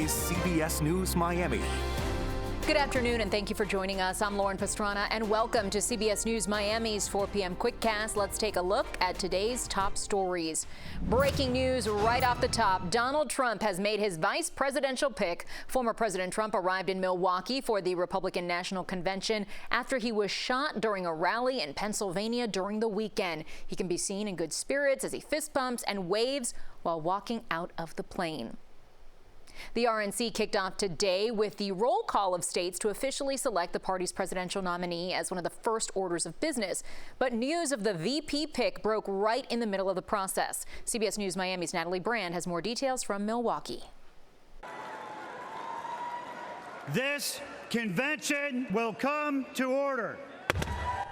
is CBS News Miami. Good afternoon, and thank you for joining us. I'm Lauren Pastrana, and welcome to CBS News Miami's 4 p.m. Quickcast. Let's take a look at today's top stories. Breaking news right off the top. Donald Trump has made his vice presidential pick. Former President Trump arrived in Milwaukee for the Republican National Convention after he was shot during a rally in Pennsylvania during the weekend. He can be seen in good spirits as he fist bumps and waves while walking out of the plane. The RNC kicked off today with the roll call of states to officially select the party's presidential nominee as one of the first orders of business. But news of the VP pick broke right in the middle of the process. CBS News Miami's Natalie Brand has more details from Milwaukee. This convention will come to order.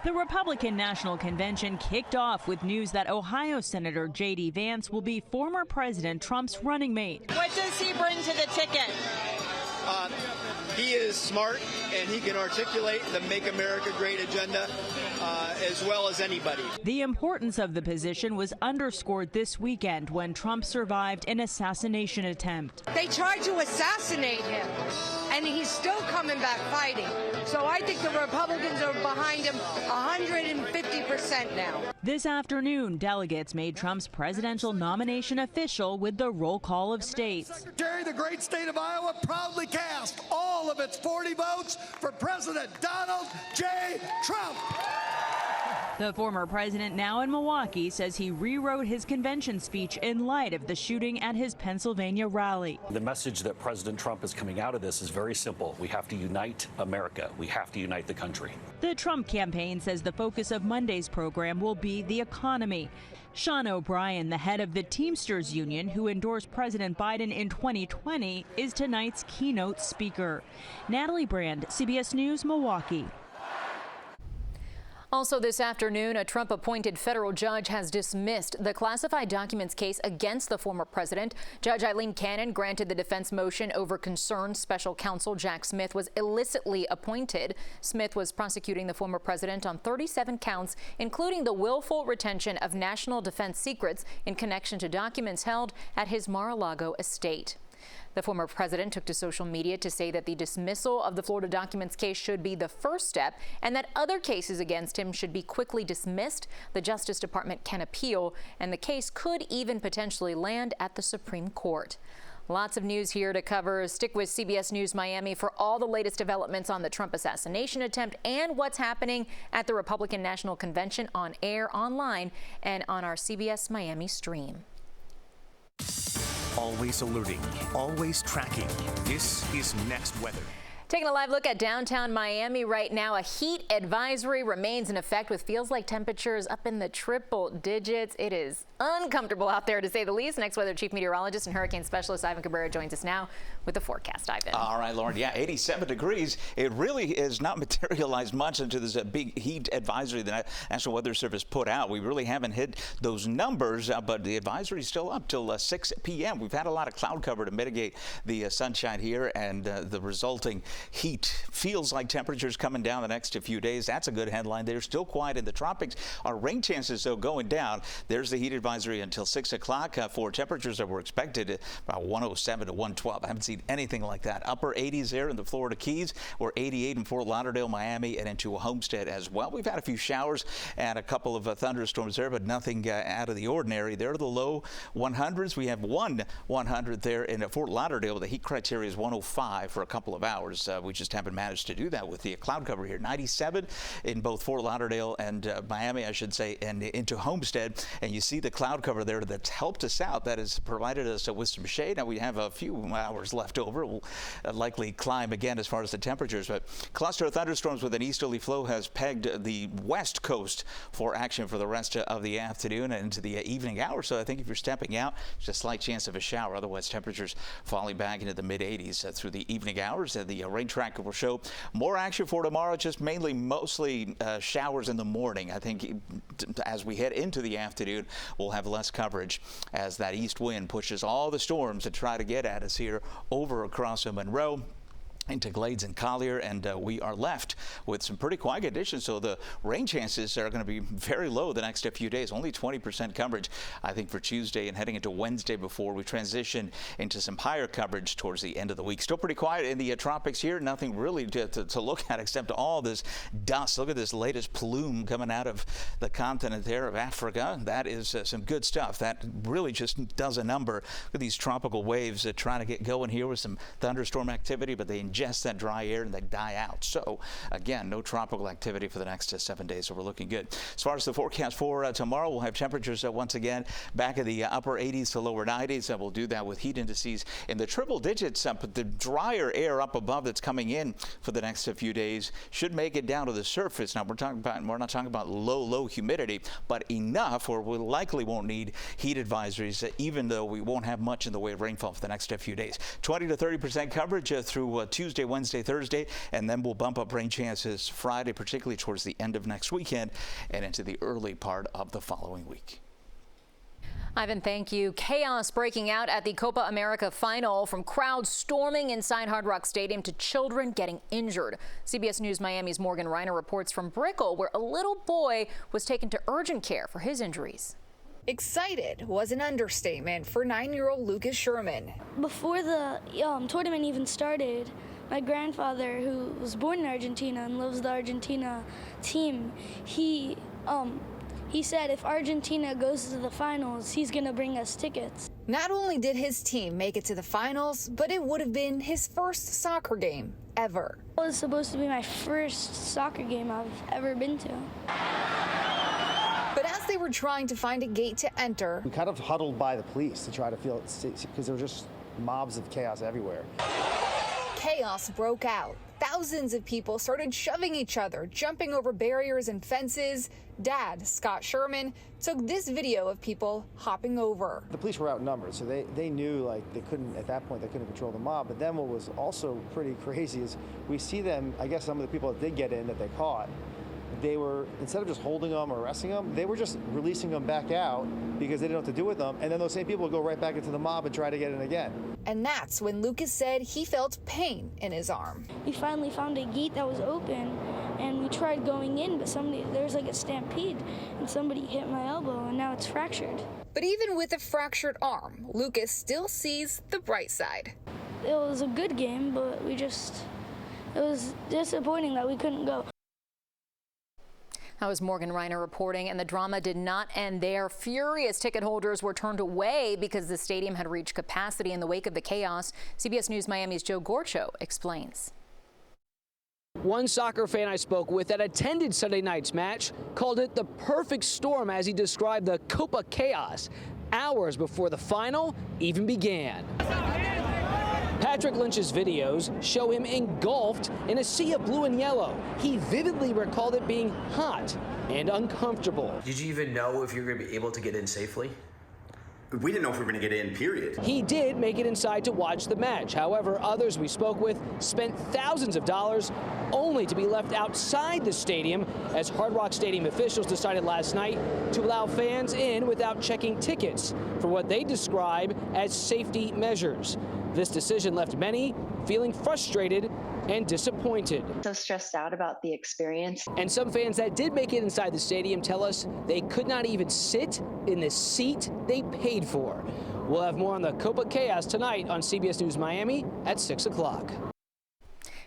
The Republican National Convention kicked off with news that Ohio Senator J.D. Vance will be former President Trump's running mate. What does he bring to the ticket? He is smart, and he can articulate the Make America Great agenda as well as anybody. The importance of the position was underscored this weekend when Trump survived an assassination attempt. They tried to assassinate him, and he's still coming back fighting. So I think the Republicans are behind him 150% now. This afternoon, delegates made Trump's presidential nomination official with the roll call of states. Jerry, the great state of Iowa proudly cast all of its 40 votes for President Donald J. Trump. The former president, now in Milwaukee, says he rewrote his convention speech in light of the shooting at his Pennsylvania rally. The message that President Trump is coming out of this is very simple. We have to unite America. We have to unite the country. The Trump campaign says the focus of Monday's program will be the economy. Sean O'Brien, the head of the Teamsters Union, who endorsed President Biden in 2020, is tonight's keynote speaker. Natalie Brand, CBS News, Milwaukee. Also this afternoon, a Trump-appointed federal judge has dismissed the classified documents case against the former president. Judge Eileen Cannon granted the defense motion over concerns special counsel Jack Smith was illicitly appointed. Smith was prosecuting the former president on 37 counts, including the willful retention of national defense secrets in connection to documents held at his Mar-a-Lago estate. The former president took to social media to say that the dismissal of the Florida documents case should be the first step and that other cases against him should be quickly dismissed. The Justice Department can appeal, and the case could even potentially land at the Supreme Court. Lots of news here to cover. Stick with CBS News Miami for all the latest developments on the Trump assassination attempt and what's happening at the Republican National Convention on air, online, and on our CBS Miami stream. Always alerting, always tracking. This is Next Weather. Taking a live look at downtown Miami right now, a heat advisory remains in effect with feels like temperatures up in the triple digits. It is uncomfortable out there, to say the least. Next Weather Chief Meteorologist and Hurricane Specialist Ivan Cabrera joins us now with the forecast. Ivan. All right, Lauren. Yeah, 87 degrees. It really is not materialized much into this big heat advisory the National Weather Service put out. We really haven't hit those numbers, but the advisory is still up till 6 p.m. We've had a lot of cloud cover to mitigate the sunshine here, and the resulting heat. Feels like temperatures coming down the next few days. That's a good headline. They're still quiet in the tropics. Our rain chances, though, going down. There's the heat advisory until 6 o'clock for temperatures that were expected about 107 to 112. I haven't seen anything like that. Upper 80s there in the Florida Keys, or 88 in Fort Lauderdale, Miami, and into Homestead as well. We've had a few showers and a couple of thunderstorms there, but nothing out of the ordinary. They're the low 100s. We have one 100 there in Fort Lauderdale. The heat criteria is 105 for a couple of hours. We just haven't managed to do that with the cloud cover here. 97 in both Fort Lauderdale and Miami, I should say, and into Homestead. And you see the cloud cover there that's helped us out. That has provided us with some shade. Now we have a few hours left over. We'll likely climb again as far as the temperatures. But cluster of thunderstorms with an easterly flow has pegged the west coast for action for the rest of the afternoon and into the evening hours. So I think if you're stepping out, there's a slight chance of a shower. Otherwise, temperatures falling back into the mid-80s through the evening hours. The rain tracker will show more action for tomorrow, just mostly showers in the morning. I think as we head into the afternoon, we'll have less coverage as that east wind pushes all the storms to try to get at us here over across Monroe. into Glades and Collier, and we are left with some pretty quiet conditions. So the rain chances are going to be very low the next few days. Only 20% coverage, I think, for Tuesday and heading into Wednesday before we transition into some higher coverage towards the end of the week. Still pretty quiet in the tropics here. Nothing really to look at except all this dust. Look at this latest plume coming out of the continent there of Africa. That is some good stuff. That really just does a number. Look at these tropical waves trying to get going here with some thunderstorm activity, but they ingest that dry air and they die out. So again, no tropical activity for the next 7 days, so we're looking good. As far as the forecast for tomorrow, we'll have temperatures once again back in the upper 80s to lower 90s, and we'll do that with heat indices in the triple digits. But the drier air up above that's coming in for the next few days should make it down to the surface. Now we're not talking about low humidity, but enough where we likely won't need heat advisories, even though we won't have much in the way of rainfall for the next few days. 20 to 30% coverage through Tuesday, Wednesday, Thursday, and then we'll bump up rain chances Friday, particularly towards the end of next weekend and into the early part of the following week. Ivan, thank you. Chaos breaking out at the Copa America final, from crowds storming inside Hard Rock Stadium to children getting injured. CBS News Miami's Morgan Reiner reports from Brickell, where a little boy was taken to urgent care for his injuries. Excited was an understatement for 9-year-old Lucas Sherman. Before the tournament even started, my grandfather, who was born in Argentina and loves the Argentina team, he said if Argentina goes to the finals, he's going to bring us tickets. Not only did his team make it to the finals, but it would have been his first soccer game ever. It was supposed to be my first soccer game I've ever been to. But as they were trying to find a gate to enter, we kind of huddled by the police to try to feel it safe, because there were just mobs of chaos everywhere. Chaos broke out. Thousands of people started shoving each other, jumping over barriers and fences. Dad, Scott Sherman, took this video of people hopping over. The police were outnumbered, so they knew at that point they couldn't control the mob. But then what was also pretty crazy is we see them, I guess some of the people that did get in that they caught, they were, instead of just holding them or arresting them, they were just releasing them back out because they didn't know what to do with them. And then those same people would go right back into the mob and try to get in again. And that's when Lucas said he felt pain in his arm. We finally found a gate that was open, and we tried going in, but there was like a stampede, and somebody hit my elbow, and now it's fractured. But even with a fractured arm, Lucas still sees the bright side. It was a good game, but it was disappointing that we couldn't go. That was Morgan Reiner reporting, and the drama did not end there. Furious ticket holders were turned away because the stadium had reached capacity in the wake of the chaos. CBS News Miami's Joe Gorcho explains. One soccer fan I spoke with that attended Sunday night's match called it the perfect storm as he described the Copa chaos hours before the final even began. Patrick Lynch's videos show him engulfed in a sea of blue and yellow. He vividly recalled it being hot and uncomfortable. Did you even know if you were going to be able to get in safely? We didn't know if we were going to get in, period. He did make it inside to watch the match. However, others we spoke with spent thousands of dollars only to be left outside the stadium, as Hard Rock Stadium officials decided last night to allow fans in without checking tickets for what they describe as safety measures. This decision left many feeling frustrated and disappointed. So stressed out about the experience. And some fans that did make it inside the stadium tell us they could not even sit in the seat they paid for. We'll have more on the Copa chaos tonight on CBS News Miami at 6 o'clock.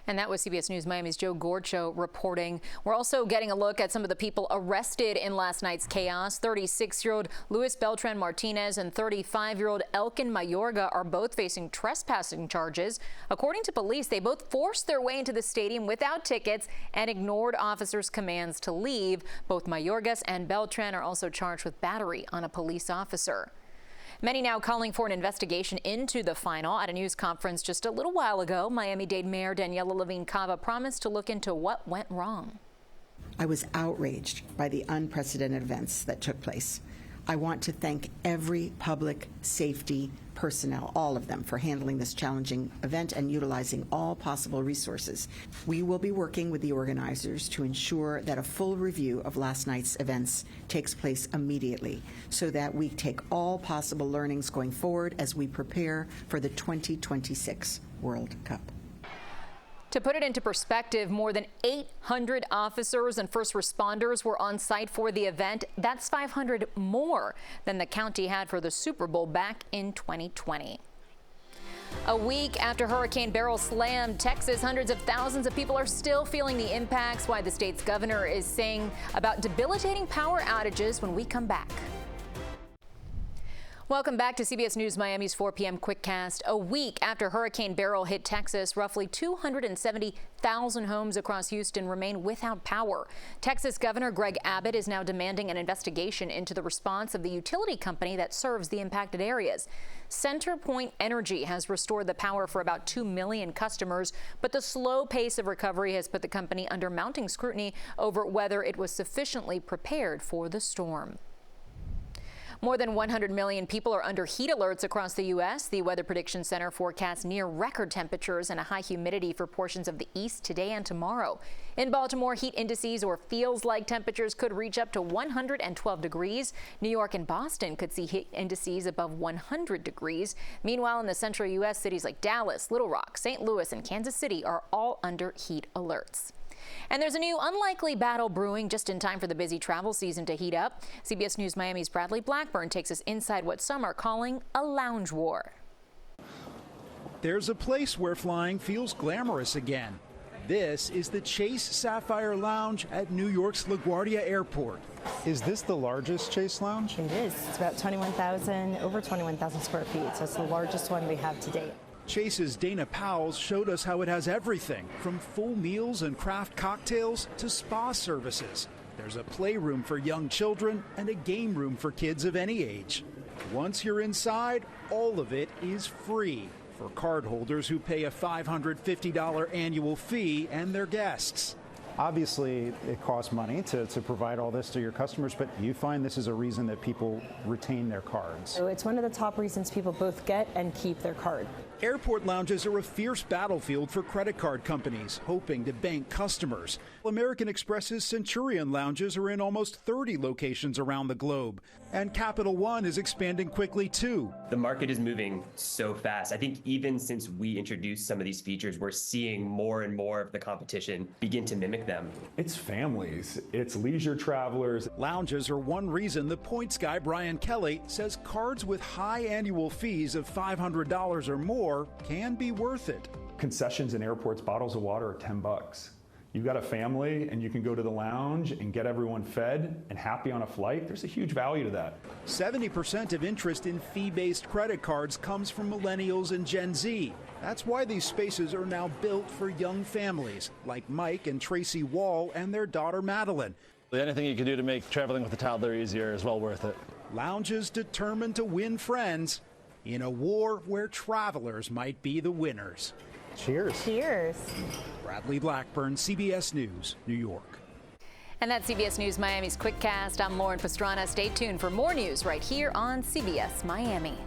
And that was CBS News Miami's Joe Gorcho reporting. We're also getting a look at some of the people arrested in last night's chaos. 36-year-old Luis Beltran Martinez and 35-year-old Elkin Mayorga are both facing trespassing charges. According to police, they both forced their way into the stadium without tickets and ignored officers' commands to leave. Both Mayorgas and Beltran are also charged with battery on a police officer. Many now calling for an investigation into the final. At a news conference just a little while ago, Miami-Dade Mayor Daniela Levine Cava promised to look into what went wrong. I was outraged by the unprecedented events that took place. I want to thank every public safety personnel, all of them, for handling this challenging event and utilizing all possible resources. We will be working with the organizers to ensure that a full review of last night's events takes place immediately so that we take all possible learnings going forward as we prepare for the 2026 World Cup. To put it into perspective, more than 800 officers and first responders were on site for the event. That's 500 more than the county had for the Super Bowl back in 2020. A week after Hurricane Beryl slammed Texas, hundreds of thousands of people are still feeling the impacts, why the state's governor is saying about debilitating power outages when we come back. Welcome back to CBS News Miami's 4 p.m. Quickcast. A week after Hurricane Beryl hit Texas, roughly 270,000 homes across Houston remain without power. Texas Governor Greg Abbott is now demanding an investigation into the response of the utility company that serves the impacted areas. CenterPoint Energy has restored the power for about 2 million customers, but the slow pace of recovery has put the company under mounting scrutiny over whether it was sufficiently prepared for the storm. More than 100 million people are under heat alerts across the U.S. The Weather Prediction Center forecasts near record temperatures and a high humidity for portions of the east today and tomorrow. In Baltimore, heat indices or feels like temperatures could reach up to 112 degrees. New York and Boston could see heat indices above 100 degrees. Meanwhile, in the central U.S., cities like Dallas, Little Rock, St. Louis, and Kansas City are all under heat alerts. And there's a new unlikely battle brewing just in time for the busy travel season to heat up. CBS News Miami's Bradley Blackburn takes us inside what some are calling a lounge war. There's a place where flying feels glamorous again. This is the Chase Sapphire Lounge at New York's LaGuardia Airport. Is this the largest Chase Lounge? It is. It's about over 21,000 square feet, so it's the largest one we have to date. Chase's Dana Powles showed us how it has everything from full meals and craft cocktails to spa services. There's a playroom for young children and a game room for kids of any age. Once you're inside, all of it is free for cardholders who pay a $550 annual fee and their guests. Obviously, it costs money to provide all this to your customers, but you find this is a reason that people retain their cards. So it's one of the top reasons people both get and keep their card. Airport lounges are a fierce battlefield for credit card companies, hoping to bank customers. American Express's Centurion lounges are in almost 30 locations around the globe, and Capital One is expanding quickly too. The market is moving so fast. I think even since we introduced some of these features, we're seeing more and more of the competition begin to mimic them. It's families, it's leisure travelers. Lounges are one reason the points guy Brian Kelly says cards with high annual fees of $500 or more can be worth it. Concessions in airports, bottles of water are $10. You've got a family and you can go to the lounge and get everyone fed and happy on a flight. There's a huge value to that. 70% of interest in fee-based credit cards comes from millennials and Gen Z. That's why these spaces are now built for young families like Mike and Tracy Wall and their daughter Madeline. Anything you can do to make traveling with a toddler easier is well worth it. Lounges determined to win friends in a war where travelers might be the winners. Cheers. Cheers. Bradley Blackburn, CBS News, New York. And that's CBS News Miami's Quickcast. I'm Lauren Pastrana. Stay tuned for more news right here on CBS Miami.